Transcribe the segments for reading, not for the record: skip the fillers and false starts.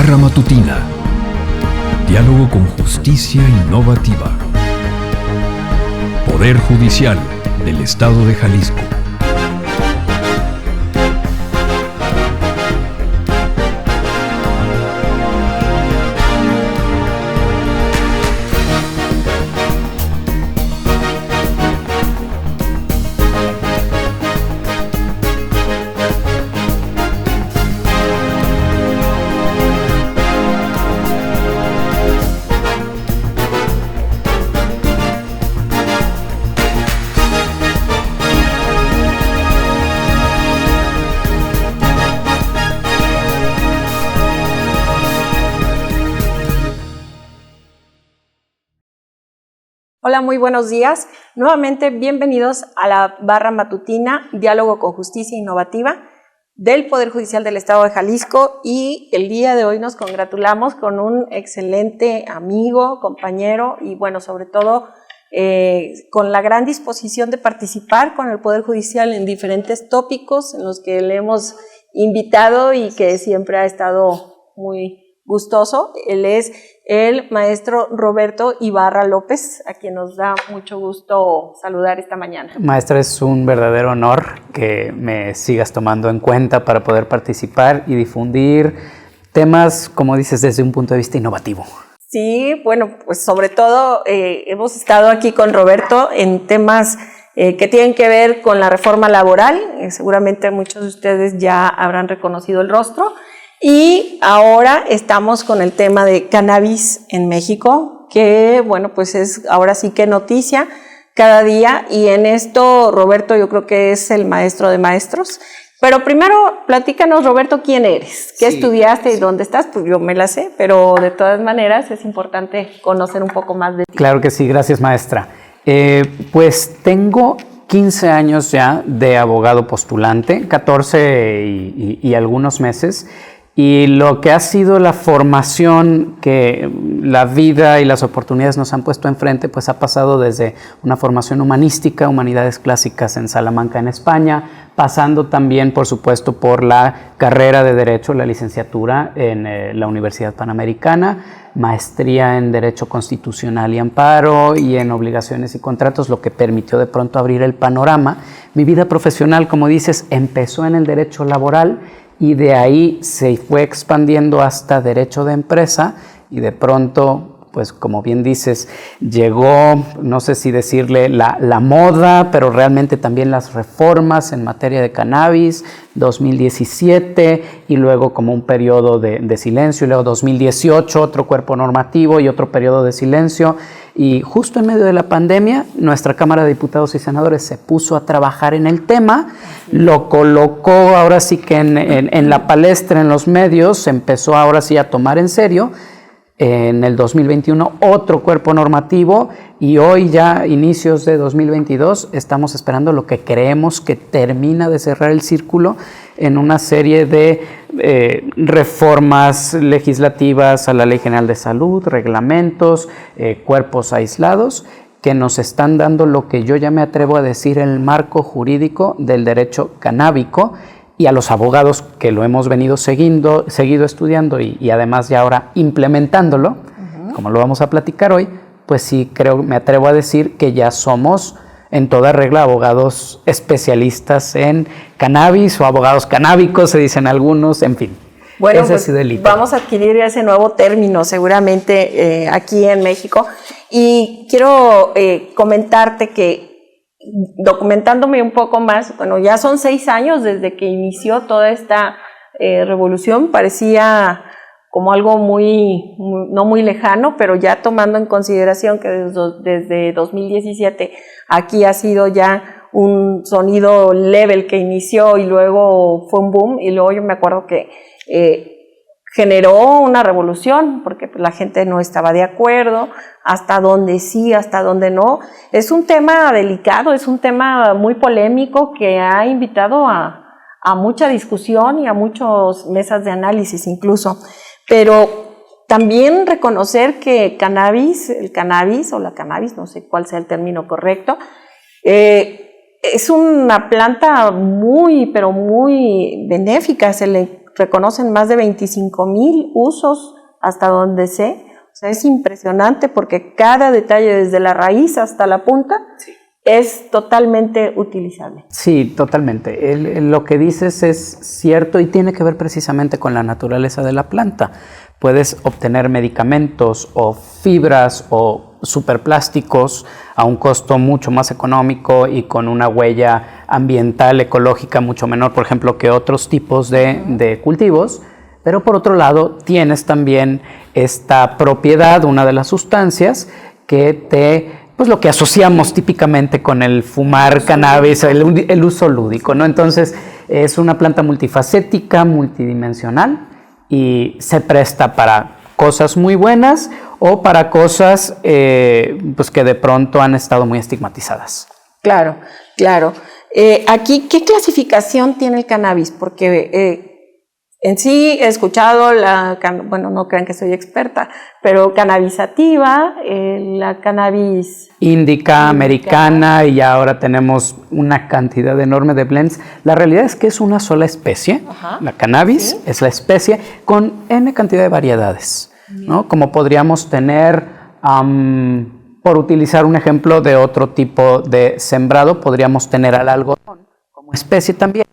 Barra Matutina. Diálogo con justicia innovativa. Poder Judicial del Estado de Jalisco. Hola, muy buenos días. Nuevamente, bienvenidos a la Barra Matutina, Diálogo con Justicia Innovativa del Poder Judicial del Estado de Jalisco, y el día de hoy nos congratulamos con un excelente amigo, compañero y bueno, sobre todo con la gran disposición de participar con el Poder Judicial en diferentes tópicos en los que le hemos invitado y que siempre ha estado muy gustoso. Él es el maestro Roberto Ibarra López, a quien nos da mucho gusto saludar esta mañana. Maestra, es un verdadero honor que me sigas tomando en cuenta para poder participar y difundir temas, como dices, desde un punto de vista innovativo. Sí, bueno, pues sobre todo hemos estado aquí con Roberto en temas que tienen que ver con la reforma laboral. Seguramente muchos de ustedes ya habrán reconocido el rostro. Y ahora estamos con el tema de cannabis en México, que bueno, pues es ahora sí que noticia cada día, y en esto Roberto yo creo que es el maestro de maestros. Pero primero platícanos, Roberto, ¿quién eres? ¿Qué estudiaste y dónde estás? Pues yo me la sé, pero de todas maneras es importante conocer un poco más de ti. Claro que sí, gracias, maestra. Pues tengo 15 años ya de abogado postulante, 14 y algunos meses. Y lo que ha sido la formación que la vida y las oportunidades nos han puesto enfrente, pues ha pasado desde una formación humanística, humanidades clásicas en Salamanca, en España, pasando también, por supuesto, por la carrera de Derecho, la licenciatura en la Universidad Panamericana, maestría en Derecho Constitucional y Amparo y en Obligaciones y Contratos, lo que permitió de pronto abrir el panorama. Mi vida profesional, como dices, empezó en el derecho laboral, y de ahí se fue expandiendo hasta derecho de empresa, y de pronto, pues como bien dices, llegó, no sé si decirle la moda, pero realmente también las reformas en materia de cannabis, 2017, y luego como un periodo de silencio, y luego 2018, otro cuerpo normativo y otro periodo de silencio. Y justo en medio de la pandemia, nuestra Cámara de Diputados y Senadores se puso a trabajar en el tema, lo colocó ahora sí que en la palestra, en los medios, se empezó ahora sí a tomar en serio. En el 2021 otro cuerpo normativo, y hoy ya inicios de 2022 estamos esperando lo que creemos que termina de cerrar el círculo en una serie de reformas legislativas a la Ley General de Salud, reglamentos, cuerpos aislados, que nos están dando lo que yo ya me atrevo a decir el marco jurídico del derecho canábico. Y a los abogados que lo hemos venido seguido estudiando y además ya ahora implementándolo, como lo vamos a platicar hoy, pues sí me atrevo a decir que ya somos en toda regla abogados especialistas en cannabis o abogados canábicos, se dicen algunos, en fin. Bueno, pues vamos a adquirir ese nuevo término seguramente aquí en México, y quiero comentarte que documentándome un poco más, bueno, ya son 6 años desde que inició toda esta revolución. Parecía como algo no muy lejano, pero ya tomando en consideración que desde 2017 aquí ha sido ya un sonido level que inició y luego fue un boom, y luego yo me acuerdo que generó una revolución porque la gente no estaba de acuerdo, hasta dónde sí, hasta dónde no. Es un tema delicado, es un tema muy polémico que ha invitado a mucha discusión y a muchas mesas de análisis incluso, pero también reconocer que el cannabis o la cannabis, no sé cuál sea el término correcto, es una planta muy, pero muy benéfica. Se le reconocen más de 25,000 usos hasta donde sé. O sea, es impresionante porque cada detalle, desde la raíz hasta la punta, sí, es totalmente utilizable. Sí, totalmente. Lo que dices es cierto y tiene que ver precisamente con la naturaleza de la planta. Puedes obtener medicamentos o fibras o superplásticos a un costo mucho más económico y con una huella ambiental, ecológica mucho menor, por ejemplo, que otros tipos de cultivos. Pero por otro lado, tienes también esta propiedad, una de las sustancias que pues lo que asociamos típicamente con el fumar cannabis, el uso lúdico, ¿no? Entonces, es una planta multifacética, multidimensional y se presta para cosas muy buenas o para cosas pues que de pronto han estado muy estigmatizadas. Claro, claro. Aquí, ¿qué clasificación tiene el cannabis? Porque en sí he escuchado bueno, no crean que soy experta, pero cannabisativa, la cannabis índica, americana, y ahora tenemos una cantidad enorme de blends. La realidad es que es una sola especie. Ajá. La cannabis, ¿sí?, es la especie con N cantidad de variedades, ¿no? Como podríamos tener, por utilizar un ejemplo de otro tipo de sembrado, podríamos tener al algodón como especie también.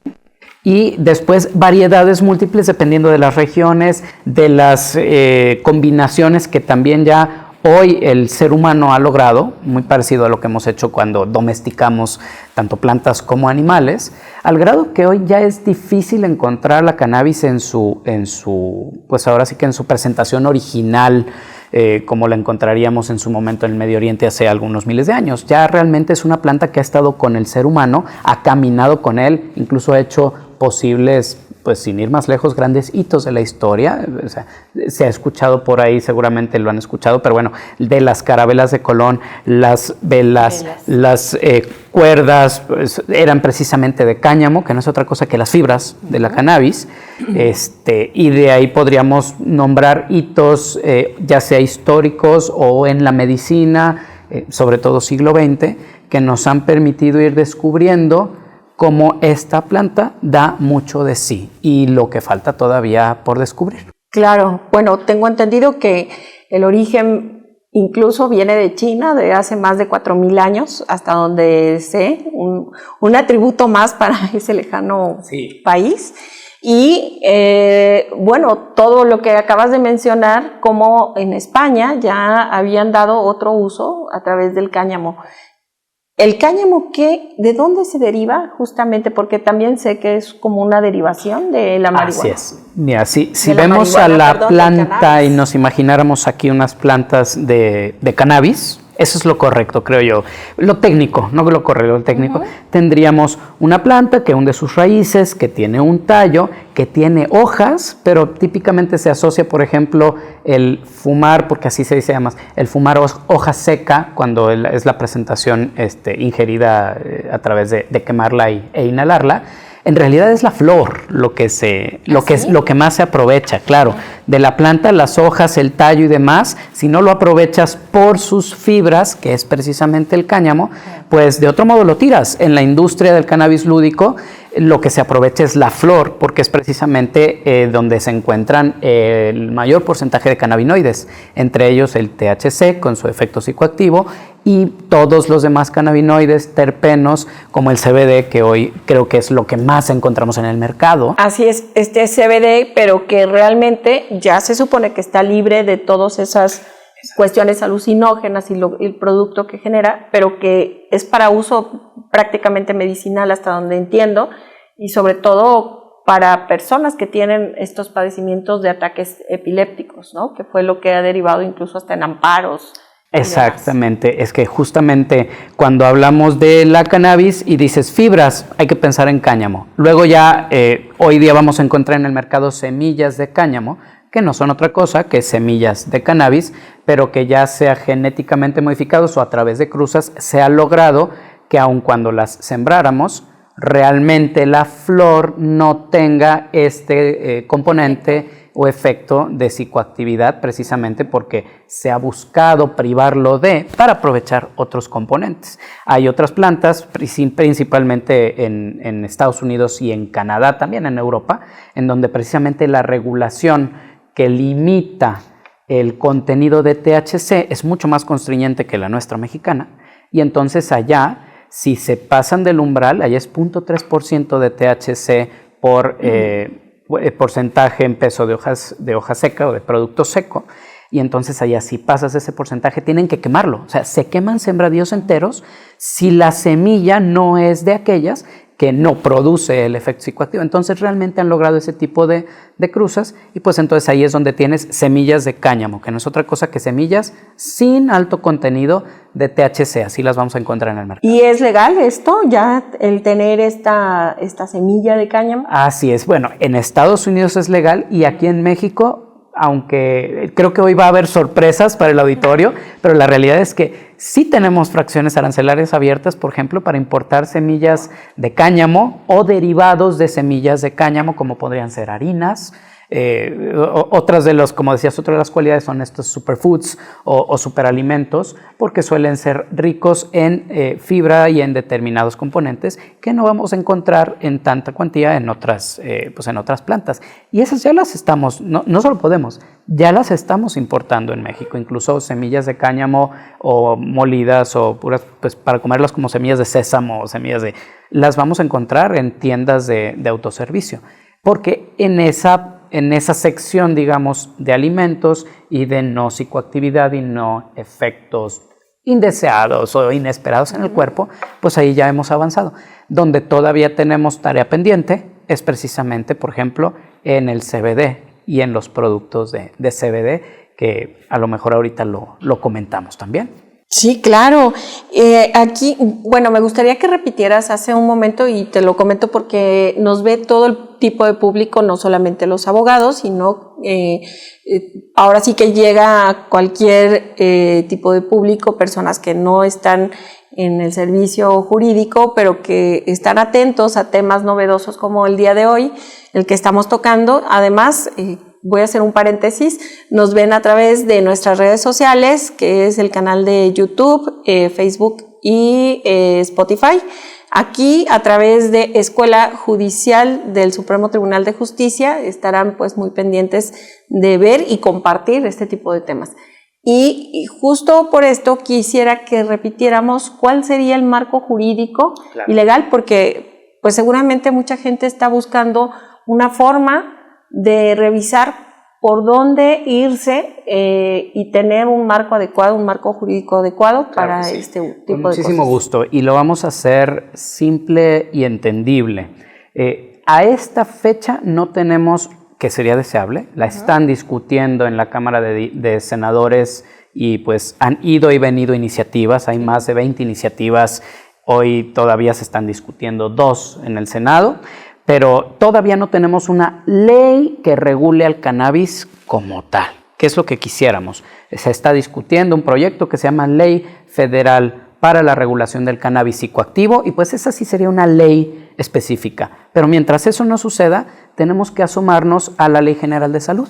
Y después variedades múltiples dependiendo de las regiones, de las combinaciones que también ya hoy el ser humano ha logrado, muy parecido a lo que hemos hecho cuando domesticamos tanto plantas como animales, al grado que hoy ya es difícil encontrar la cannabis pues ahora sí que en su presentación original, como la encontraríamos en su momento en el Medio Oriente hace algunos miles de años. Ya realmente es una planta que ha estado con el ser humano, ha caminado con él, incluso ha hecho posibles, pues sin ir más lejos, grandes hitos de la historia. O sea, se ha escuchado por ahí, seguramente lo han escuchado, pero bueno, de las carabelas de Colón, las velas, las cuerdas, pues, eran precisamente de cáñamo, que no es otra cosa que las fibras de la cannabis, y de ahí podríamos nombrar hitos, ya sea históricos o en la medicina, sobre todo siglo XX, que nos han permitido ir descubriendo cómo esta planta da mucho de sí y lo que falta todavía por descubrir. Claro, bueno, tengo entendido que el origen incluso viene de China, de hace más de 4,000 años, hasta donde sé, un atributo más para ese lejano país. Y bueno, todo lo que acabas de mencionar, como en España ya habían dado otro uso a través del cáñamo. ¿El cáñamo de dónde se deriva? Justamente porque también sé que es como una derivación de la marihuana. Así es. Mira, si vemos a la planta y nos imagináramos aquí unas plantas de cannabis, eso es lo correcto, creo yo. Lo técnico, no lo correcto, lo técnico. Tendríamos una planta que hunde sus raíces, que tiene un tallo, que tiene hojas, pero típicamente se asocia, por ejemplo, el fumar, porque así se dice además, el fumar hoja seca, cuando es la presentación ingerida a través de quemarla e inhalarla. En realidad es la flor lo que más se aprovecha, claro, de la planta, las hojas, el tallo y demás. Si no lo aprovechas por sus fibras, que es precisamente el cáñamo, pues de otro modo lo tiras. En la industria del cannabis lúdico, lo que se aprovecha es la flor, porque es precisamente donde se encuentran el mayor porcentaje de cannabinoides, entre ellos el THC con su efecto psicoactivo y todos los demás cannabinoides, terpenos, como el CBD, que hoy creo que es lo que más encontramos en el mercado. Así es, este CBD, pero que realmente ya se supone que está libre de todas esas cuestiones alucinógenas y el producto que genera, pero que es para uso prácticamente medicinal hasta donde entiendo, y sobre todo para personas que tienen estos padecimientos de ataques epilépticos, ¿no? Que fue lo que ha derivado incluso hasta en amparos. Exactamente, es que justamente cuando hablamos de la cannabis y dices fibras, hay que pensar en cáñamo. Luego ya hoy día vamos a encontrar en el mercado semillas de cáñamo, que no son otra cosa que semillas de cannabis, pero que ya sea genéticamente modificados o a través de cruzas se ha logrado que aun cuando las sembráramos, realmente la flor no tenga este componente o efecto de psicoactividad, precisamente porque se ha buscado privarlo para aprovechar otros componentes. Hay otras plantas, principalmente en Estados Unidos y en Canadá, también en Europa, en donde precisamente la regulación que limita el contenido de THC es mucho más constriñente que la nuestra mexicana, y entonces allá, si se pasan del umbral, allá es 0.3% de THC por porcentaje en peso de hoja seca o de producto seco, y entonces allá si pasas ese porcentaje tienen que quemarlo, o sea, se queman sembradíos enteros si la semilla no es de aquellas que no produce el efecto psicoactivo. Entonces realmente han logrado ese tipo de cruzas, y pues entonces ahí es donde tienes semillas de cáñamo, que no es otra cosa que semillas sin alto contenido de THC, así las vamos a encontrar en el mercado. ¿Y es legal esto, ya el tener esta semilla de cáñamo? Así es, bueno, en Estados Unidos es legal, y aquí en México, aunque creo que hoy va a haber sorpresas para el auditorio, pero la realidad es que sí tenemos fracciones arancelarias abiertas, por ejemplo, para importar semillas de cáñamo o derivados de semillas de cáñamo, como podrían ser harinas. Otras de los, como decías, otras de las cualidades son estos superfoods o superalimentos, porque suelen ser ricos en fibra y en determinados componentes que no vamos a encontrar en tanta cuantía en otras plantas. Y esas ya las estamos, no solo podemos, ya las estamos importando en México, incluso semillas de cáñamo o molidas o puras, pues para comerlas como semillas de sésamo o las vamos a encontrar en tiendas de autoservicio, porque en esa sección, digamos, de alimentos y de no psicoactividad y no efectos indeseados o inesperados en el cuerpo, pues ahí ya hemos avanzado. Donde todavía tenemos tarea pendiente es precisamente, por ejemplo, en el CBD y en los productos de CBD, que a lo mejor ahorita lo comentamos también. Sí, claro. Aquí, bueno, me gustaría que repitieras hace un momento, y te lo comento porque nos ve todo el tipo de público, no solamente los abogados, sino ahora sí que llega a cualquier tipo de público, personas que no están en el servicio jurídico, pero que están atentos a temas novedosos como el día de hoy, el que estamos tocando. Además, voy a hacer un paréntesis, nos ven a través de nuestras redes sociales, que es el canal de YouTube, Facebook y Spotify. Aquí, a través de Escuela Judicial del Supremo Tribunal de Justicia, estarán pues muy pendientes de ver y compartir este tipo de temas. Y justo por esto quisiera que repitiéramos cuál sería el marco jurídico y legal, porque pues seguramente mucha gente está buscando una forma de revisar por dónde irse y tener un marco adecuado, un marco jurídico adecuado para este tipo de cosas. Con muchísimo gusto, y lo vamos a hacer simple y entendible. A esta fecha no tenemos, que sería deseable, la están discutiendo en la Cámara de Senadores, y pues han ido y venido iniciativas, hay más de 20 iniciativas, hoy todavía se están discutiendo 2 en el Senado, pero todavía no tenemos una ley que regule al cannabis como tal, que es lo que quisiéramos. Se está discutiendo un proyecto que se llama Ley Federal para la Regulación del Cannabis Psicoactivo, y pues esa sí sería una ley específica. Pero mientras eso no suceda, tenemos que asomarnos a la Ley General de Salud.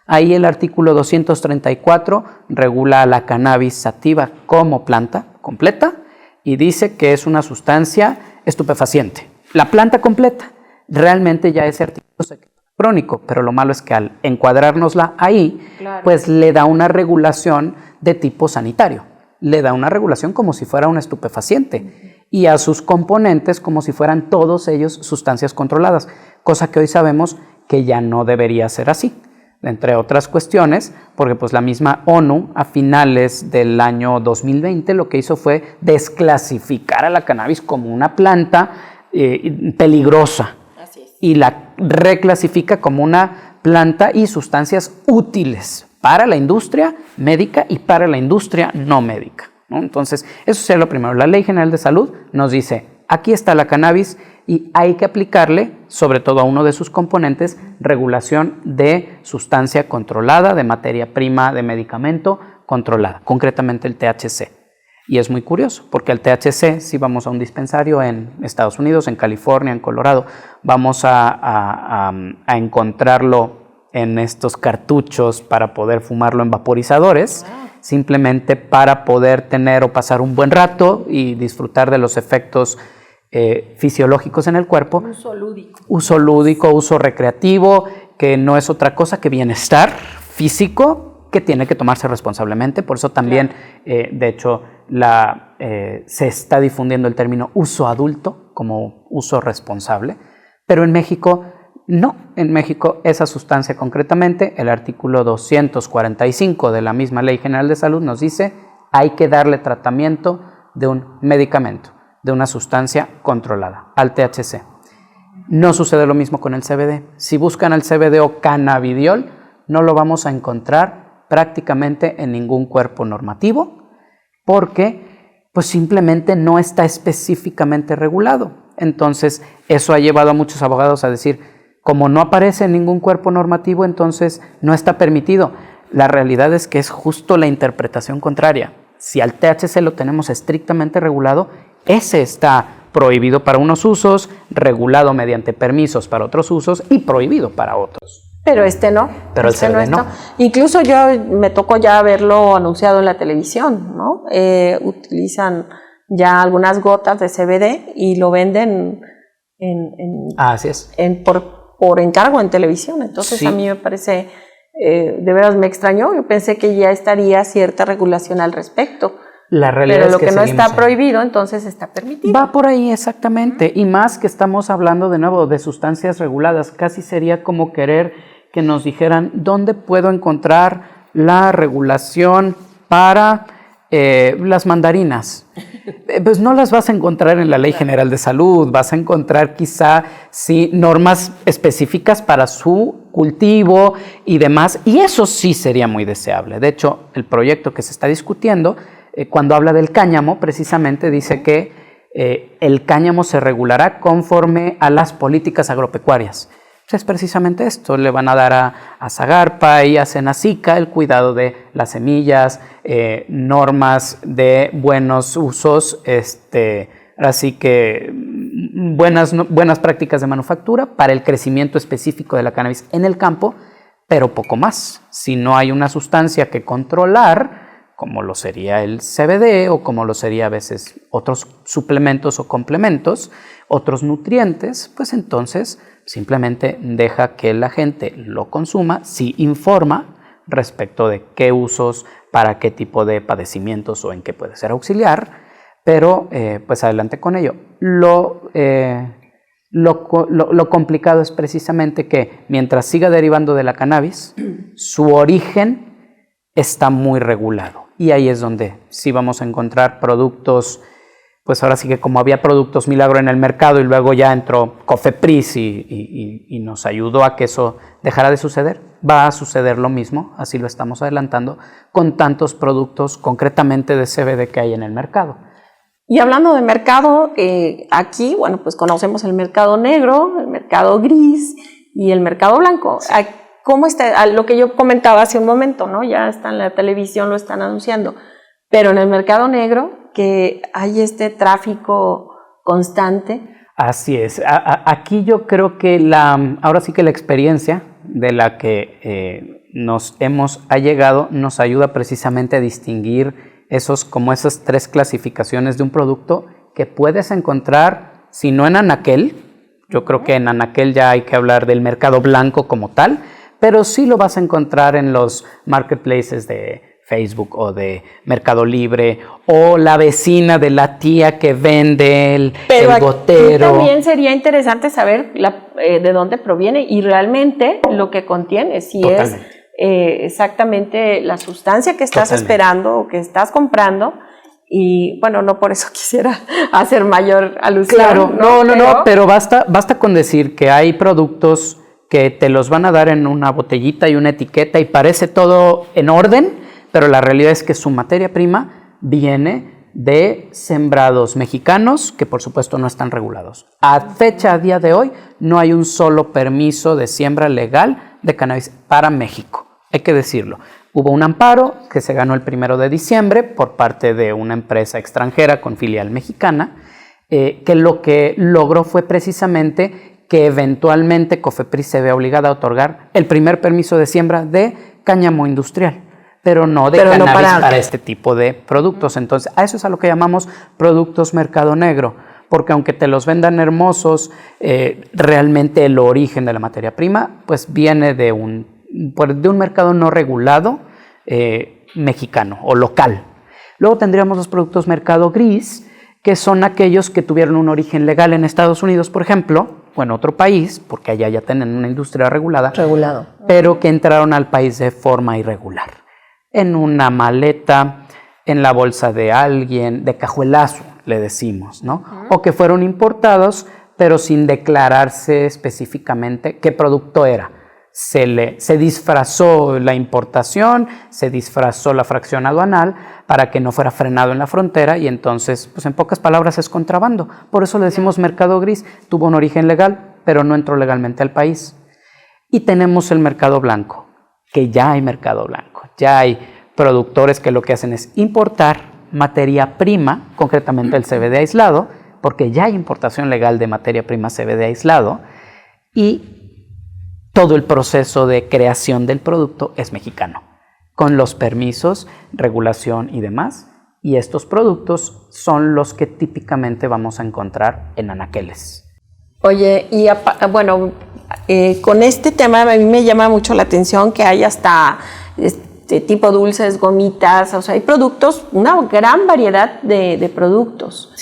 Ahí el artículo 234 regula a la cannabis sativa como planta completa y dice que es una sustancia estupefaciente. La planta completa realmente ya es artículo crónico, pero lo malo es que al encuadrárnosla ahí, pues le da una regulación de tipo sanitario, le da una regulación como si fuera un estupefaciente y a sus componentes como si fueran todos ellos sustancias controladas, cosa que hoy sabemos que ya no debería ser así, entre otras cuestiones, porque pues la misma ONU a finales del año 2020 lo que hizo fue desclasificar a la cannabis como una planta peligrosa. Y la reclasifica como una planta y sustancias útiles para la industria médica y para la industria no médica, ¿no? Entonces, eso sería lo primero. La Ley General de Salud nos dice, aquí está la cannabis y hay que aplicarle, sobre todo a uno de sus componentes, regulación de sustancia controlada, de materia prima de medicamento controlada, concretamente el THC. Y es muy curioso, porque el THC, si vamos a un dispensario en Estados Unidos, en California, en Colorado, vamos a encontrarlo en estos cartuchos para poder fumarlo en vaporizadores, simplemente para poder tener o pasar un buen rato y disfrutar de los efectos fisiológicos en el cuerpo. Uso lúdico. Uso lúdico, uso recreativo, que no es otra cosa que bienestar físico que tiene que tomarse responsablemente. Por eso también, de hecho, se está difundiendo el término uso adulto como uso responsable. Pero en México, no. En México, esa sustancia concretamente, el artículo 245 de la misma Ley General de Salud nos dice hay que darle tratamiento de un medicamento, de una sustancia controlada, al THC. No sucede lo mismo con el CBD. Si buscan el CBD o cannabidiol, no lo vamos a encontrar prácticamente en ningún cuerpo normativo porque pues simplemente no está específicamente regulado. Entonces, eso ha llevado a muchos abogados a decir, como no aparece en ningún cuerpo normativo, entonces no está permitido. La realidad es que es justo la interpretación contraria. Si al THC lo tenemos estrictamente regulado, ese está prohibido para unos usos, regulado mediante permisos para otros usos y prohibido para otros. Pero este no. Pero este el CBD no. Incluso me tocó ya verlo anunciado en la televisión, ¿no? Utilizan ya algunas gotas de CBD y lo venden así es. Por encargo en televisión. Entonces sí. A mí me parece, de veras me extrañó. Yo pensé que ya estaría cierta regulación al respecto. La realidad pero es lo que no está ahí. Prohibido, entonces está permitido. Va por ahí exactamente. Y más que estamos hablando de nuevo de sustancias reguladas, casi sería como querer que nos dijeran dónde puedo encontrar la regulación para las mandarinas. Pues no las vas a encontrar en la Ley General de Salud, vas a encontrar quizá sí normas específicas para su cultivo y demás, y eso sí sería muy deseable. De hecho, el proyecto que se está discutiendo, cuando habla del cáñamo, precisamente dice que el cáñamo se regulará conforme a las políticas agropecuarias. Es precisamente esto, le van a dar a Zagarpa y a Senacica el cuidado de las semillas, normas de buenos usos, así que buenas prácticas de manufactura para el crecimiento específico de la cannabis en el campo, pero poco más. Si no hay una sustancia que controlar, como lo sería el CBD o como lo sería a veces otros suplementos o complementos, otros nutrientes, pues entonces simplemente deja que la gente lo consuma, sí informa respecto de qué usos, para qué tipo de padecimientos o en qué puede ser auxiliar, pero pues adelante con ello. Lo complicado es precisamente que mientras siga derivando de la cannabis, su origen está muy regulado. Y ahí es donde sí vamos a encontrar productos, pues ahora sí que como había productos milagro en el mercado y luego ya entró Cofepris y nos ayudó a que eso dejara de suceder, va a suceder lo mismo, así lo estamos adelantando, con tantos productos concretamente de CBD que hay en el mercado. Y hablando de mercado, aquí, bueno, pues conocemos el mercado negro, el mercado gris y el mercado blanco. Sí. ¿Cómo está? Lo que yo comentaba hace un momento, ¿no? Ya está en la televisión, lo están anunciando. Pero en el mercado negro, que hay este tráfico constante. Así es. Aquí yo creo que ahora sí que la experiencia de la que nos hemos allegado nos ayuda precisamente a distinguir esas tres clasificaciones de un producto que puedes encontrar, si no en anaquel, yo creo que en anaquel ya hay que hablar del mercado blanco como tal, pero sí lo vas a encontrar en los marketplaces de Facebook o de Mercado Libre o la vecina de la tía que vende el gotero. También sería interesante saber de dónde proviene y realmente lo que contiene, si Totalmente. Es exactamente la sustancia que estás Totalmente. Esperando o que estás comprando. Y bueno, no por eso quisiera hacer mayor alusión. Claro, no, pero basta con decir que hay productos que te los van a dar en una botellita y una etiqueta y parece todo en orden, pero la realidad es que su materia prima viene de sembrados mexicanos que por supuesto no están regulados. A día de hoy, no hay un solo permiso de siembra legal de cannabis para México, hay que decirlo. Hubo un amparo que se ganó el 1 de diciembre por parte de una empresa extranjera con filial mexicana, que lo que logró fue precisamente que eventualmente COFEPRIS se ve obligada a otorgar el primer permiso de siembra de cáñamo industrial, pero no de cannabis para este tipo de productos. Entonces, a eso es a lo que llamamos productos mercado negro, porque aunque te los vendan hermosos, realmente el origen de la materia prima pues viene de un mercado no regulado mexicano o local. Luego tendríamos los productos mercado gris, que son aquellos que tuvieron un origen legal en Estados Unidos, por ejemplo, o en otro país, porque allá ya tienen una industria regulado, pero que entraron al país de forma irregular, en una maleta, en la bolsa de alguien, de cajuelazo, le decimos, ¿no? O que fueron importados, pero sin declararse específicamente qué producto era. Se disfrazó la importación, se disfrazó la fracción aduanal para que no fuera frenado en la frontera y entonces, pues en pocas palabras, es contrabando. Por eso le decimos mercado gris. Tuvo un origen legal, pero no entró legalmente al país. Y tenemos el mercado blanco, que ya hay mercado blanco. Ya hay productores que lo que hacen es importar materia prima, concretamente el CBD aislado, porque ya hay importación legal de materia prima CBD aislado, y todo el proceso de creación del producto es mexicano, con los permisos, regulación y demás. Y estos productos son los que típicamente vamos a encontrar en anaqueles. Oye, y bueno, con este tema a mí me llama mucho la atención que hay hasta tipo dulces, gomitas, o sea, hay productos, una gran variedad de productos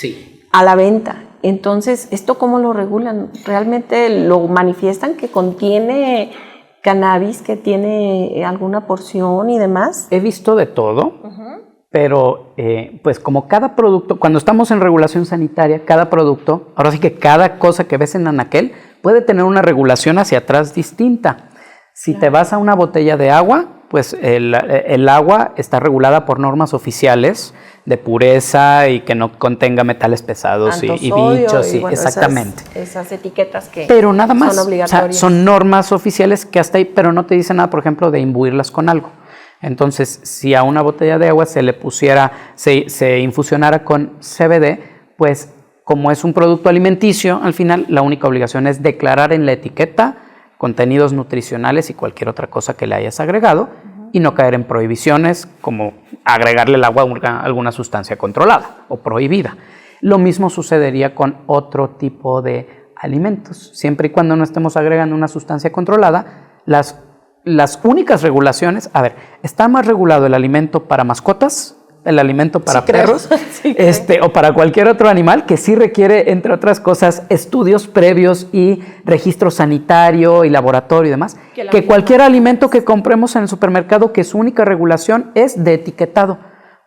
a la venta. Entonces, ¿esto cómo lo regulan? ¿Realmente lo manifiestan que contiene cannabis, que tiene alguna porción y demás? He visto de todo, pero pues como cada producto, cuando estamos en regulación sanitaria, cada producto, ahora sí que cada cosa que ves en anaquel puede tener una regulación hacia atrás distinta. Si te vas a una botella de agua, pues el agua está regulada por normas oficiales de pureza y que no contenga metales pesados y bichos. Y, bueno, exactamente. Esas etiquetas que pero nada más, son obligatorias. O sea, son normas oficiales que hasta ahí, pero no te dicen nada, por ejemplo, de imbuirlas con algo. Entonces, si a una botella de agua se le pusiera, se infusionara con CBD, pues como es un producto alimenticio, al final la única obligación es declarar en la etiqueta contenidos nutricionales y cualquier otra cosa que le hayas agregado y no caer en prohibiciones como agregarle al agua alguna sustancia controlada o prohibida. Lo mismo sucedería con otro tipo de alimentos. Siempre y cuando no estemos agregando una sustancia controlada, las únicas regulaciones, está más regulado el alimento para mascotas, el alimento para perros, o para cualquier otro animal que sí requiere, entre otras cosas, estudios previos y registro sanitario y laboratorio y demás, que cualquier alimento que compremos en el supermercado, que su única regulación es de etiquetado.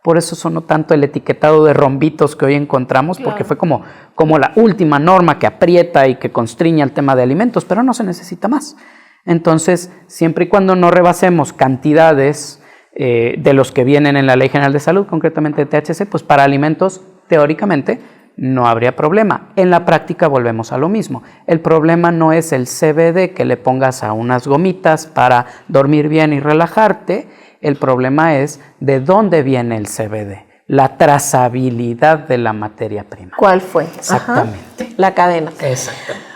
Por eso sonó tanto el etiquetado de rombitos que hoy encontramos, porque fue como la última norma que aprieta y que constriña el tema de alimentos, pero no se necesita más. Entonces, siempre y cuando no rebasemos cantidades de los que vienen en la Ley General de Salud, concretamente de THC, pues para alimentos, teóricamente, no habría problema. En la práctica volvemos a lo mismo. El problema no es el CBD que le pongas a unas gomitas para dormir bien y relajarte, el problema es de dónde viene el CBD, la trazabilidad de la materia prima. ¿Cuál fue? Exactamente. La cadena. Exactamente.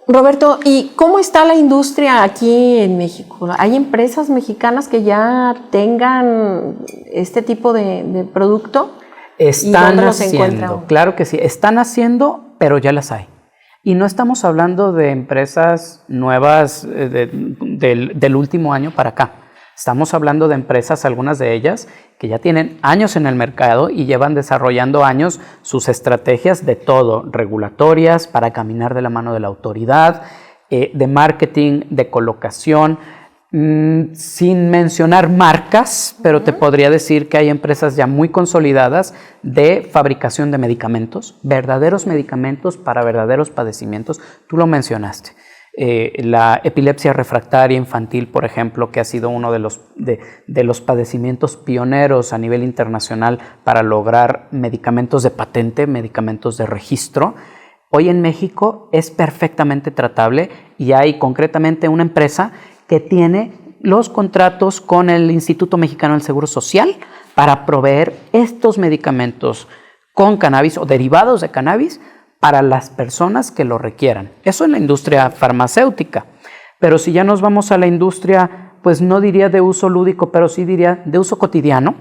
Roberto, ¿y cómo está la industria aquí en México? ¿Hay empresas mexicanas que ya tengan este tipo de producto? Están haciendo, claro que sí, están haciendo, pero ya las hay. Y no estamos hablando de empresas nuevas del último año para acá. Estamos hablando de empresas, algunas de ellas, que ya tienen años en el mercado y llevan desarrollando años sus estrategias de todo, regulatorias, para caminar de la mano de la autoridad, de marketing, de colocación, sin mencionar marcas, pero te podría decir que hay empresas ya muy consolidadas de fabricación de medicamentos, verdaderos medicamentos para verdaderos padecimientos. Tú lo mencionaste. La epilepsia refractaria infantil, por ejemplo, que ha sido uno de los padecimientos pioneros a nivel internacional para lograr medicamentos de patente, medicamentos de registro. Hoy en México es perfectamente tratable y hay concretamente una empresa que tiene los contratos con el Instituto Mexicano del Seguro Social para proveer estos medicamentos con cannabis o derivados de cannabis para las personas que lo requieran. Eso en la industria farmacéutica. Pero si ya nos vamos a la industria, pues no diría de uso lúdico, pero sí diría de uso cotidiano,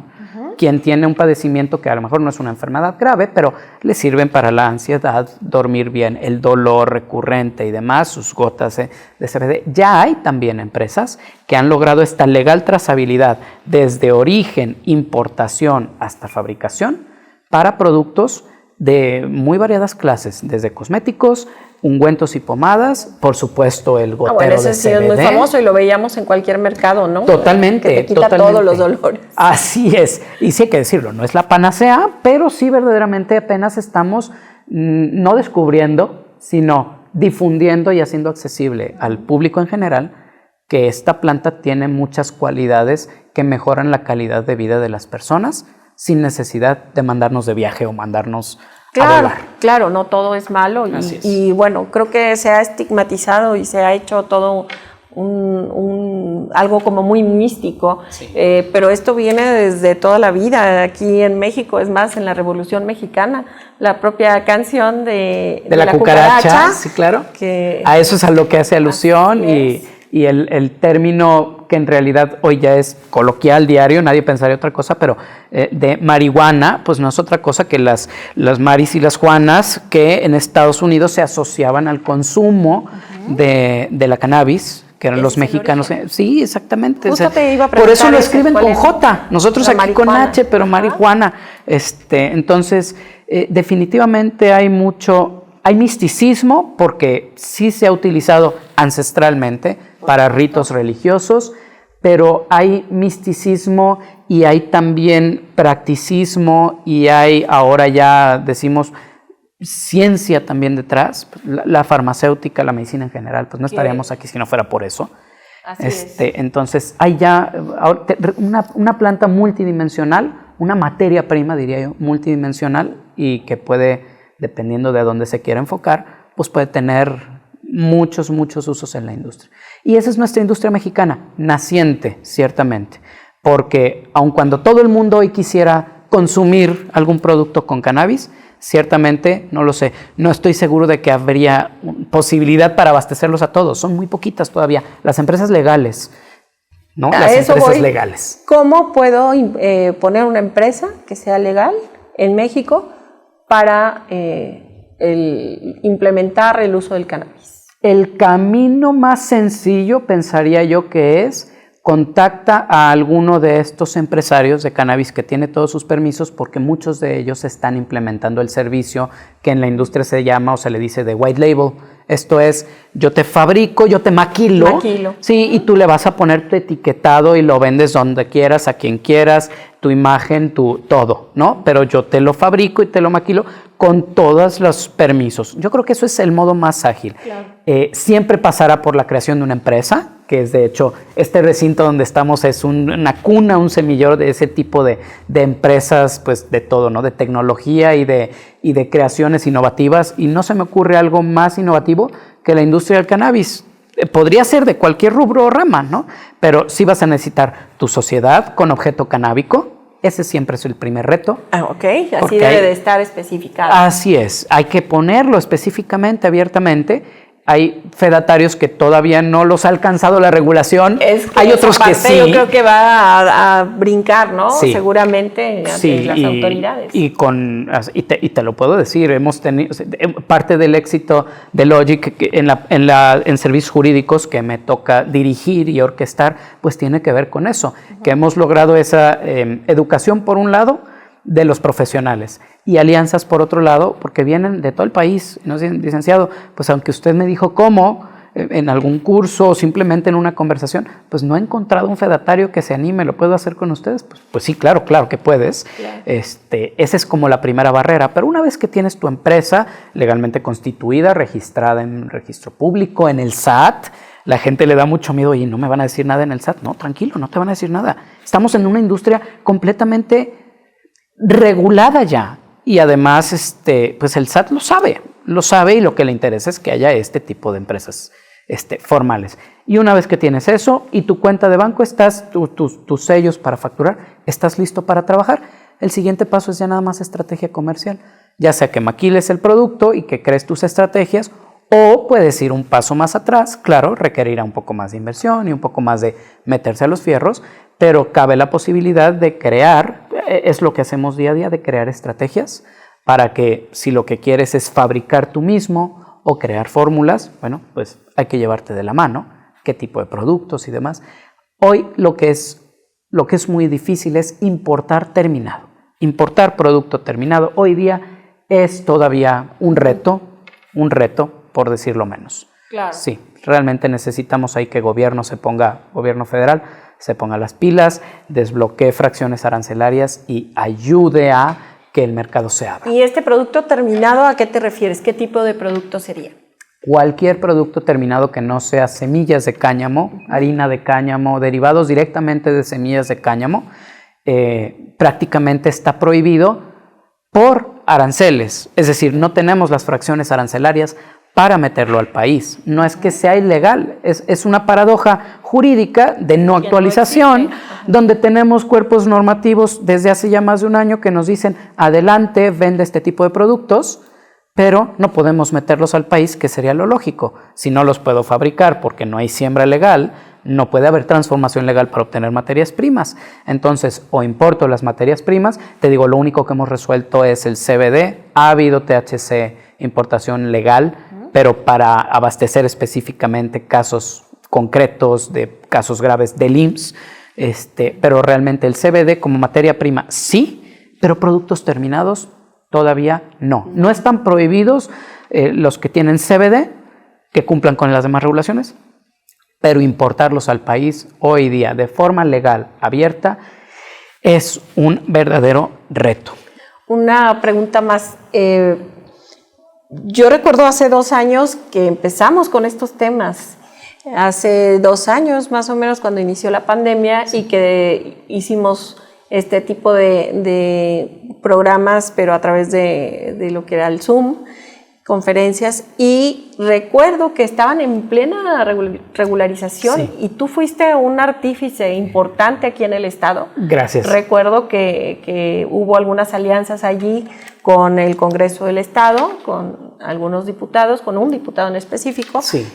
quien tiene un padecimiento que a lo mejor no es una enfermedad grave, pero le sirven para la ansiedad, dormir bien, el dolor recurrente y demás, sus gotas de CBD. Ya hay también empresas que han logrado esta legal trazabilidad desde origen, importación hasta fabricación para productos de muy variadas clases, desde cosméticos, ungüentos y pomadas, por supuesto el gotero bueno, ese de sí CBD. Es muy famoso y lo veíamos en cualquier mercado, ¿no? Totalmente. Que te quita totalmente. todos los dolores. Así es. Y sí hay que decirlo, no es la panacea, pero sí verdaderamente apenas estamos no descubriendo, sino difundiendo y haciendo accesible al público en general que esta planta tiene muchas cualidades que mejoran la calidad de vida de las personas sin necesidad de mandarnos de viaje o mandarnos a volar. Claro, no todo es malo y bueno, creo que se ha estigmatizado y se ha hecho todo algo como muy místico, sí. Pero esto viene desde toda la vida, aquí en México, es más, en la Revolución Mexicana, la propia canción de la cucaracha. Sí, claro, que a eso es a lo que hace alusión y el término que en realidad hoy ya es coloquial, diario, nadie pensaría otra cosa, pero de marihuana, pues no es otra cosa que las Maris y las Juanas que en Estados Unidos se asociaban al consumo de la cannabis, que eran los mexicanos. Sí, exactamente. Justo te iba a preguntar. Por eso lo escriben con J, nosotros aquí marihuana. Con H, pero marihuana. Entonces, definitivamente hay misticismo porque sí se ha utilizado ancestralmente para ritos religiosos, pero hay misticismo y hay también practicismo y hay, ahora ya decimos, ciencia también detrás. La farmacéutica, la medicina en general, pues no estaríamos aquí si no fuera por eso. Así es. Entonces hay ya una planta multidimensional, una materia prima, diría yo, multidimensional y que puede, dependiendo de dónde se quiera enfocar, pues puede tener muchos usos en la industria. Y esa es nuestra industria mexicana, naciente, ciertamente, porque aun cuando todo el mundo hoy quisiera consumir algún producto con cannabis, ciertamente, no lo sé, no estoy seguro de que habría posibilidad para abastecerlos a todos, son muy poquitas todavía, las empresas legales, ¿no? Las empresas legales. ¿Cómo puedo poner una empresa que sea legal en México para implementar el uso del cannabis? El camino más sencillo, pensaría yo, que es contacta a alguno de estos empresarios de cannabis que tiene todos sus permisos, porque muchos de ellos están implementando el servicio que en la industria se llama o se le dice de white label. Esto es, yo te fabrico, yo te maquilo. Sí, y tú le vas a poner tu etiquetado y lo vendes donde quieras, a quien quieras, tu imagen, todo, ¿no? Pero yo te lo fabrico y te lo maquilo con todos los permisos. Yo creo que eso es el modo más ágil. Claro. Siempre pasará por la creación de una empresa, que es de hecho, este recinto donde estamos es una cuna, un semillero de ese tipo de empresas, pues de todo, ¿no? De tecnología y de creaciones innovativas, y no se me ocurre algo más innovativo que la industria del cannabis. Podría ser de cualquier rubro o rama, ¿no? Pero sí vas a necesitar tu sociedad con objeto canábico. Ese siempre es el primer reto. Ok, así debe de estar especificado. Así es, hay que ponerlo específicamente, abiertamente. Hay fedatarios que todavía no los ha alcanzado la regulación. Hay otros que sí. Yo creo que va a brincar, ¿no? Sí. Seguramente ante las autoridades. Y te lo puedo decir, hemos tenido parte del éxito de Logic en servicios jurídicos que me toca dirigir y orquestar, pues tiene que ver con eso, que hemos logrado esa educación por un lado de los profesionales y alianzas por otro lado, porque vienen de todo el país. No, licenciado, pues aunque usted me dijo cómo, en algún curso o simplemente en una conversación, pues no he encontrado un fedatario que se anime, ¿lo puedo hacer con ustedes? Pues sí, claro que puedes. Claro. Esa es como la primera barrera, pero una vez que tienes tu empresa legalmente constituida, registrada en registro público, en el SAT, la gente le da mucho miedo y no me van a decir nada en el SAT. No, tranquilo, no te van a decir nada. Estamos en una industria completamente regulada ya, y además pues el SAT lo sabe y lo que le interesa es que haya este tipo de empresas formales. Y una vez que tienes eso y tu cuenta de banco, tus sellos para facturar, estás listo para trabajar. El siguiente paso es ya nada más estrategia comercial. ya sea que maquiles el producto y que crees tus estrategias, o puedes ir un paso más atrás, claro, requerirá un poco más de inversión y un poco más de meterse a los fierros, pero cabe la posibilidad de crear, es lo que hacemos día a día, de crear estrategias para que si lo que quieres es fabricar tú mismo o crear fórmulas, bueno, pues hay que llevarte de la mano, qué tipo de productos y demás. Hoy lo que es muy difícil es importar terminado. Importar producto terminado hoy día es todavía un reto, por decirlo menos. Claro. Sí, realmente necesitamos ahí que gobierno federal se ponga las pilas, desbloquee fracciones arancelarias y ayude a que el mercado se abra. ¿Y este producto terminado a qué te refieres? ¿Qué tipo de producto sería? Cualquier producto terminado que no sea semillas de cáñamo, harina de cáñamo, derivados directamente de semillas de cáñamo, prácticamente está prohibido por aranceles. Es decir, no tenemos las fracciones arancelarias para meterlo al país. No es que sea ilegal, es una paradoja jurídica de no actualización, donde tenemos cuerpos normativos desde hace ya más de un año que nos dicen, adelante, vende este tipo de productos, pero no podemos meterlos al país, que sería lo lógico. Si no los puedo fabricar porque no hay siembra legal, no puede haber transformación legal para obtener materias primas. Entonces, o importo las materias primas, te digo, lo único que hemos resuelto es el CBD, ha habido THC importación legal, pero para abastecer específicamente casos concretos de casos graves del IMSS, pero realmente el CBD como materia prima sí, pero productos terminados todavía no. No están prohibidos los que tienen CBD, que cumplan con las demás regulaciones, pero importarlos al país hoy día de forma legal, abierta, es un verdadero reto. Una pregunta más. Yo recuerdo hace 2 años que empezamos con estos temas. Hace 2 años más o menos cuando inició la pandemia y que hicimos este tipo de programas, pero a través de lo que era el Zoom, conferencias, y recuerdo que estaban en plena regularización, sí, y tú fuiste un artífice importante aquí en el estado. Gracias. Recuerdo que hubo algunas alianzas allí con el Congreso del Estado, con algunos diputados, con un diputado en específico, sí,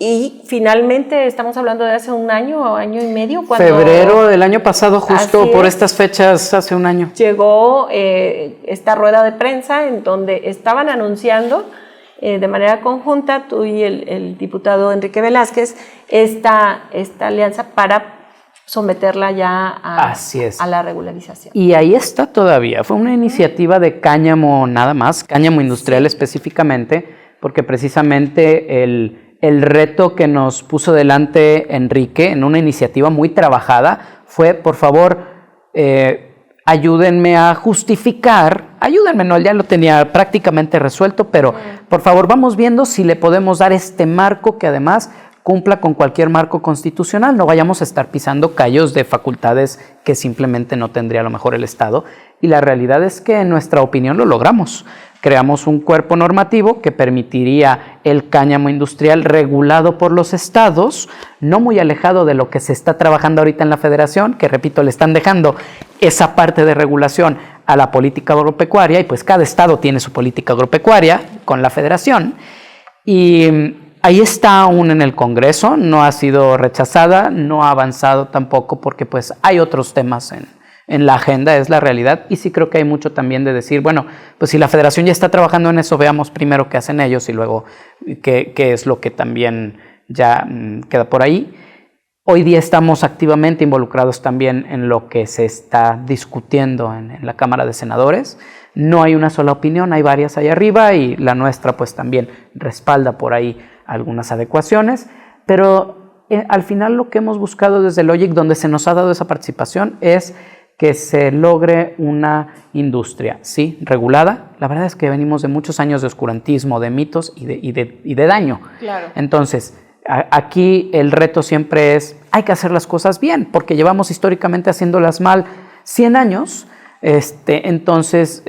y finalmente estamos hablando de hace 1 año o año y medio. Febrero del año pasado, justo por estas fechas, hace 1 año. Llegó esta rueda de prensa en donde estaban anunciando de manera conjunta, tú y el diputado Enrique Velázquez, esta alianza para someterla ya a la regularización. Y ahí está todavía. Fue una iniciativa de cáñamo nada más, cáñamo industrial específicamente, porque precisamente el reto que nos puso delante Enrique en una iniciativa muy trabajada fue, por favor, ayúdenme a justificar, ayúdenme, no, ya lo tenía prácticamente resuelto, pero por favor vamos viendo si le podemos dar este marco que además cumpla con cualquier marco constitucional, no vayamos a estar pisando callos de facultades que simplemente no tendría a lo mejor el Estado, y la realidad es que en nuestra opinión lo logramos. Creamos un cuerpo normativo que permitiría el cáñamo industrial regulado por los estados, no muy alejado de lo que se está trabajando ahorita en la federación, que repito, le están dejando esa parte de regulación a la política agropecuaria, y pues cada estado tiene su política agropecuaria con la federación, y ahí está aún en el Congreso, no ha sido rechazada, no ha avanzado tampoco porque pues hay otros temas en la agenda, es la realidad, y sí creo que hay mucho también de decir, bueno, pues si la federación ya está trabajando en eso, veamos primero qué hacen ellos y luego qué es lo que también ya queda por ahí. Hoy día estamos activamente involucrados también en lo que se está discutiendo en la Cámara de Senadores. No hay una sola opinión, hay varias ahí arriba y la nuestra pues también respalda por ahí algunas adecuaciones, pero al final lo que hemos buscado desde Logic, donde se nos ha dado esa participación, es que se logre una industria, sí, regulada. La verdad es que venimos de muchos años de oscurantismo, de mitos y de daño. Claro. Entonces, aquí el reto siempre es, hay que hacer las cosas bien, porque llevamos históricamente haciéndolas mal 100 años. Entonces,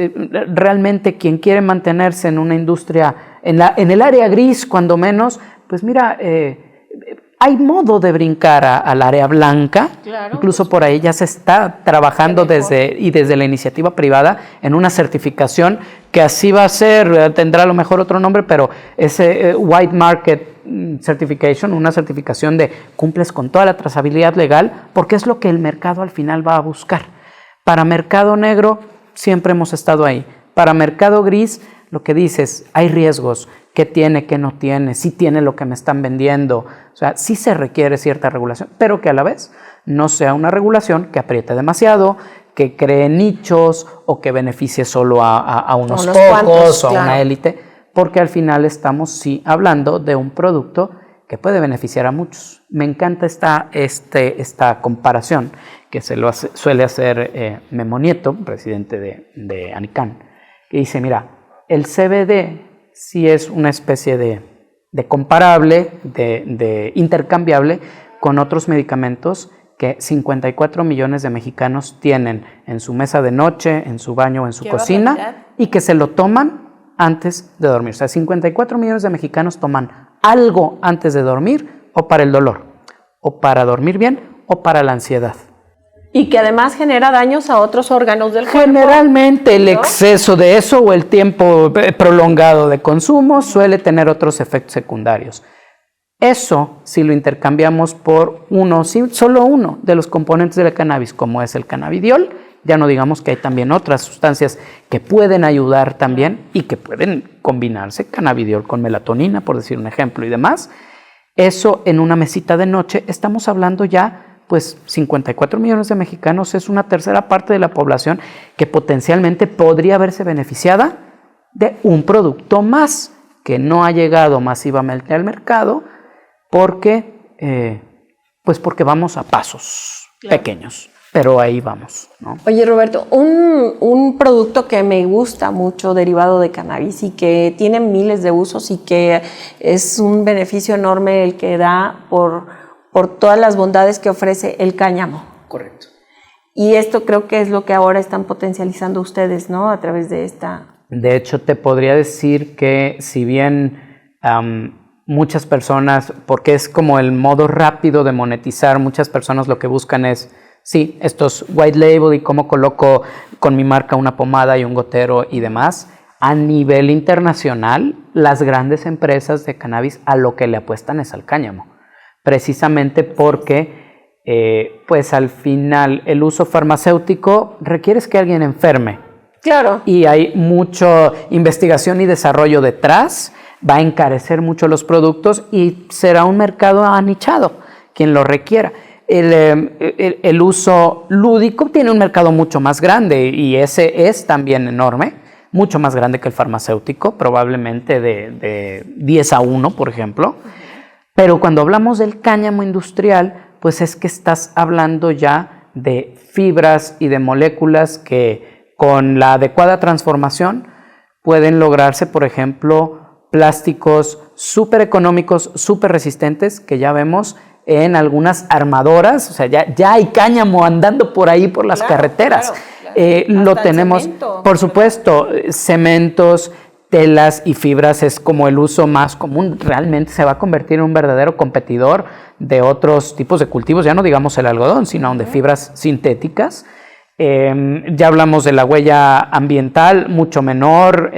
realmente quien quiere mantenerse en una industria, en el área gris, cuando menos, pues mira, hay modo de brincar al área blanca, claro, incluso por ahí ya se está trabajando desde la iniciativa privada en una certificación que así va a ser, tendrá a lo mejor otro nombre, pero ese White Market Certification, una certificación de cumples con toda la trazabilidad legal, porque es lo que el mercado al final va a buscar. Para mercado negro siempre hemos estado ahí. Para mercado gris, lo que dices, hay riesgos, qué tiene, qué no tiene, si tiene lo que me están vendiendo. O sea, sí se requiere cierta regulación, pero que a la vez no sea una regulación que apriete demasiado, que cree nichos o que beneficie solo a unos pocos cuantos, o a una élite, porque al final estamos sí hablando de un producto que puede beneficiar a muchos. Me encanta esta comparación que suele hacer Memo Nieto, presidente de ANICAN, que dice, mira, el CBD sí es una especie de comparable, de intercambiable con otros medicamentos que 54 millones de mexicanos tienen en su mesa de noche, en su baño o en su cocina, y que se lo toman antes de dormir. O sea, 54 millones de mexicanos toman algo antes de dormir, o para el dolor, o para dormir bien, o para la ansiedad. Y que además genera daños a otros órganos del cuerpo. Generalmente el exceso de eso o el tiempo prolongado de consumo suele tener otros efectos secundarios. Eso, si lo intercambiamos por solo uno de los componentes del cannabis, como es el cannabidiol, ya no digamos que hay también otras sustancias que pueden ayudar también y que pueden combinarse, cannabidiol con melatonina, por decir un ejemplo, y demás. Eso en una mesita de noche, estamos hablando ya, pues 54 millones de mexicanos, es una tercera parte de la población que potencialmente podría verse beneficiada de un producto más que no ha llegado masivamente al mercado, porque vamos a pasos pequeños, pero ahí vamos, ¿no? Oye, Roberto, un producto que me gusta mucho derivado de cannabis y que tiene miles de usos y que es un beneficio enorme el que da por todas las bondades que ofrece el cáñamo. Correcto. Y esto creo que es lo que ahora están potencializando ustedes, ¿no? A través de esta... De hecho, te podría decir que si bien muchas personas, porque es como el modo rápido de monetizar, muchas personas lo que buscan es, sí, estos white label y cómo coloco con mi marca una pomada y un gotero y demás. A nivel internacional, las grandes empresas de cannabis a lo que le apuestan es al cáñamo, precisamente porque pues al final el uso farmacéutico requiere que alguien enferme. Claro. Y hay mucha investigación y desarrollo detrás, va a encarecer mucho los productos y será un mercado anichado, quien lo requiera. El uso lúdico tiene un mercado mucho más grande y ese es también enorme, mucho más grande que el farmacéutico, probablemente de 10-1, por ejemplo. Pero cuando hablamos del cáñamo industrial, pues es que estás hablando ya de fibras y de moléculas que con la adecuada transformación pueden lograrse, por ejemplo, plásticos súper económicos, súper resistentes, que ya vemos en algunas armadoras. O sea, ya hay cáñamo andando por ahí por las carreteras. Lo tenemos, cemento, por supuesto, cementos, telas y fibras es como el uso más común. Realmente se va a convertir en un verdadero competidor de otros tipos de cultivos, ya no digamos el algodón, sino de fibras sintéticas. Ya hablamos de la huella ambiental, mucho menor,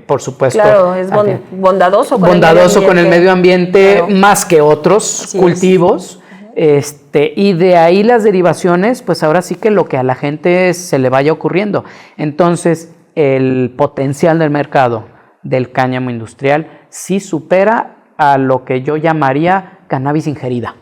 por supuesto. Claro, es bondadoso con el medio ambiente, claro, más que otros cultivos. Y de ahí las derivaciones, pues ahora sí que lo que a la gente se le vaya ocurriendo. Entonces, el potencial del mercado del cáñamo industrial sí supera a lo que yo llamaría cannabis ingerida.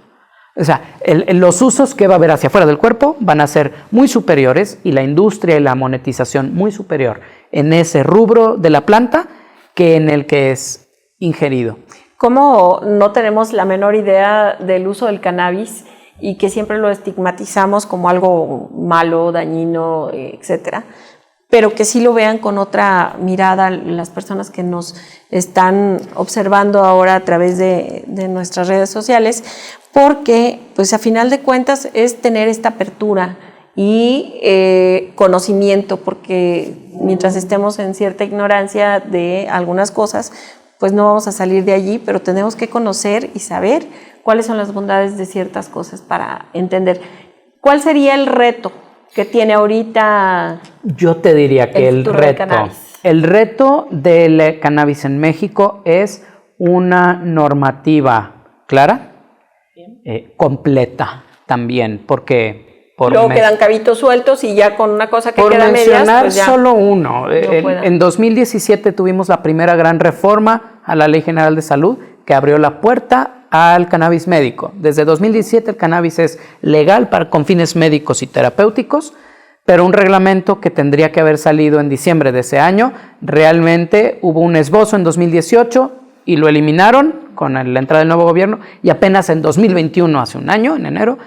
O sea, los usos que va a haber hacia afuera del cuerpo van a ser muy superiores y la industria y la monetización muy superior en ese rubro de la planta que en el que es ingerido. ¿Cómo no tenemos la menor idea del uso del cannabis y que siempre lo estigmatizamos como algo malo, dañino, etcétera? Pero que sí lo vean con otra mirada las personas que nos están observando ahora a través de nuestras redes sociales, porque pues a final de cuentas es tener esta apertura y conocimiento, porque mientras estemos en cierta ignorancia de algunas cosas, pues no vamos a salir de allí, pero tenemos que conocer y saber cuáles son las bondades de ciertas cosas para entender. ¿Cuál sería el reto que tiene ahorita? Yo te diría que el reto El reto del cannabis en México es una normativa clara, completa también, porque... Luego quedan cabitos sueltos y ya con una cosa que por queda medias, pues ya solo uno. En 2017 tuvimos la primera gran reforma a la Ley General de Salud que abrió la puerta al cannabis médico. Desde 2017 el cannabis es legal con fines médicos y terapéuticos, pero un reglamento que tendría que haber salido en diciembre de ese año, realmente hubo un esbozo en 2018 y lo eliminaron con la entrada del nuevo gobierno, y apenas en 2021, hace un año, en enero,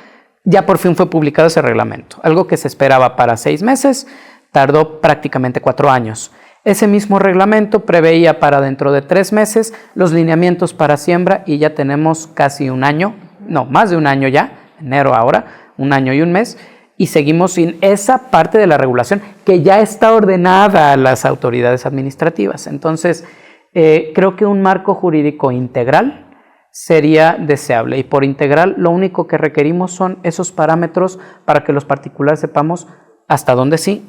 ya por fin fue publicado ese reglamento. Algo que se esperaba para 6 meses, tardó prácticamente 4 años. Ese mismo reglamento preveía para dentro de 3 meses los lineamientos para siembra, y ya tenemos casi un año, no, más de un año ya, enero ahora, 1 año y 1 mes, y seguimos sin esa parte de la regulación que ya está ordenada a las autoridades administrativas. Entonces, creo que un marco jurídico integral sería deseable, y por integral lo único que requerimos son esos parámetros para que los particulares sepamos hasta dónde sí,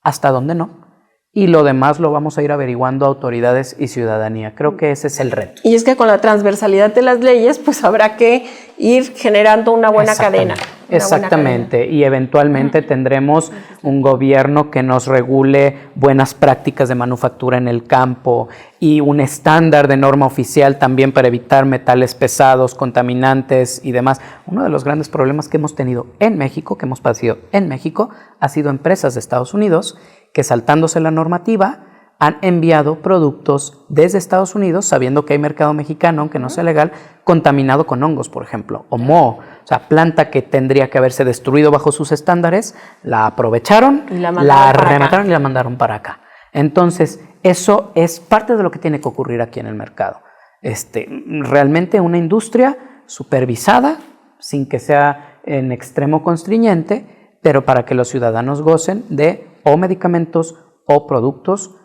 hasta dónde no, y lo demás lo vamos a ir averiguando autoridades y ciudadanía. Creo que ese es el reto. Y es que con la transversalidad de las leyes, pues habrá que ir generando una buena cadena. Exactamente, y eventualmente tendremos un gobierno que nos regule buenas prácticas de manufactura en el campo y un estándar de norma oficial también para evitar metales pesados, contaminantes y demás. Uno de los grandes problemas que hemos tenido en México, que hemos padecido en México, ha sido empresas de Estados Unidos que, saltándose la normativa, han enviado productos desde Estados Unidos, sabiendo que hay mercado mexicano, aunque no sea legal, contaminado con hongos, por ejemplo, o moho, o sea, planta que tendría que haberse destruido bajo sus estándares, la aprovecharon, la remataron y la mandaron para acá. Entonces, eso es parte de lo que tiene que ocurrir aquí en el mercado. Realmente una industria supervisada, sin que sea en extremo constriñente, pero para que los ciudadanos gocen de o medicamentos o productos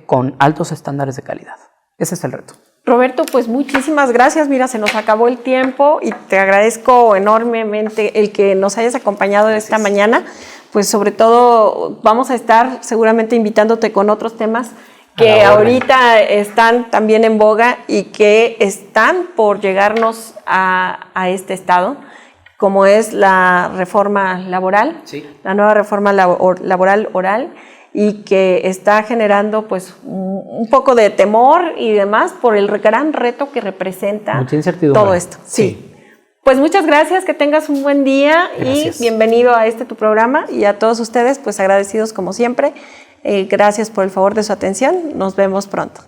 con altos estándares de calidad. Ese es el reto. Roberto, pues muchísimas gracias. Mira, se nos acabó el tiempo y te agradezco enormemente el que nos hayas acompañado esta mañana. Pues sobre todo vamos a estar seguramente invitándote con otros temas que ahorita están también en boga y que están por llegarnos a este estado, como es la reforma laboral, la nueva reforma laboral oral, y que está generando pues un poco de temor y demás por el gran reto que representa mucha incertidumbre. Todo esto. Sí. Pues muchas gracias, que tengas un buen día. Gracias. Y bienvenido a tu programa, y a todos ustedes pues agradecidos como siempre. Gracias por el favor de su atención. Nos vemos pronto.